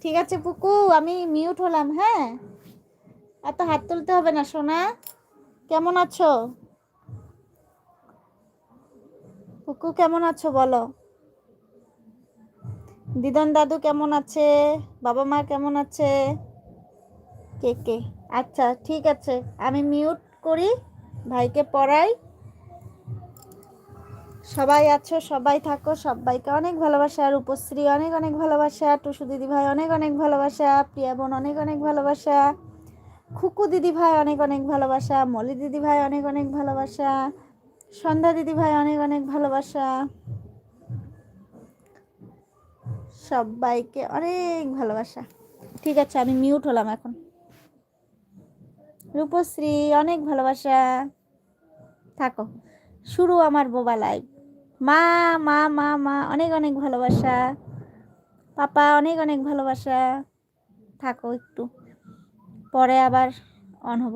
ঠিক আছে পুকু, আমি মিউট হলাম। হ্যাঁ, এত হাত তুলতে হবে না সোনা। কেমন আছো পুকু? কেমন আছো বলো? দিদন দাদু কেমন আছে? বাবা মা কেমন আছে? কে কে? আচ্ছা ঠিক আছে, আমি মিউট করি, ভাইকে পড়াই। সবাই আছো, সবাই থাকো, সবাইকে অনেক ভালোবাসা। আর উপশ্রী অনেক অনেক ভালোবাসা, টুসু দিদি ভাই অনেক অনেক ভালোবাসা, প্রিয়া বোন অনেক অনেক ভালোবাসা, খুকু দিদি ভাই অনেক অনেক ভালোবাসা, মলি দিদি ভাই অনেক অনেক ভালোবাসা, সন্ধ্যা দিদি ভাই অনেক অনেক ভালোবাসা। সবাইকে অনেক ভালোবাসা। ঠিক আছে, আমি মিউট হলাম এখন। রূপশ্রী অনেক ভালোবাসা, থাকো। শুরু আমার বোবা লাইভ। মা মা মা মা অনেক অনেক ভালোবাসা, পাপা অনেক অনেক ভালোবাসা। থাকো একটু, পরে আবার অন হব।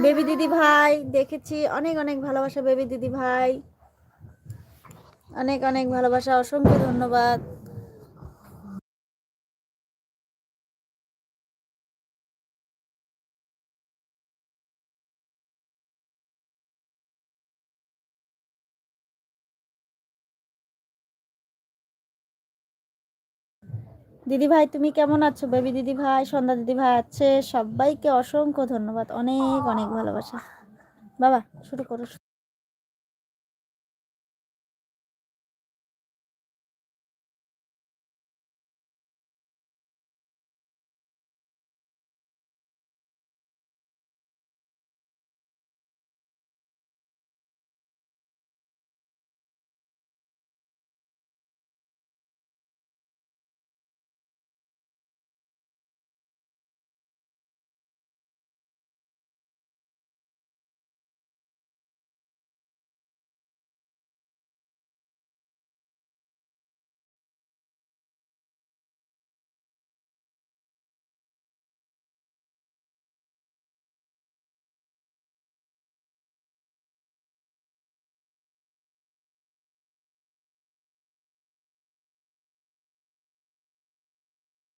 বেবি দিদি ভাই দেখেছি, অনেক অনেক ভালোবাসা বেবি দিদি ভাই, অনেক অনেক ভালোবাসা, অসংখ্য ধন্যবাদ। দিদি ভাই তুমি কেমন আছো? বেবি দিদি ভাই, সন্ধ্যা দিদি ভাই আছে, সবাইকে অসংখ্য ধন্যবাদ, অনেক অনেক ভালোবাসা। বাবা শুরু করো।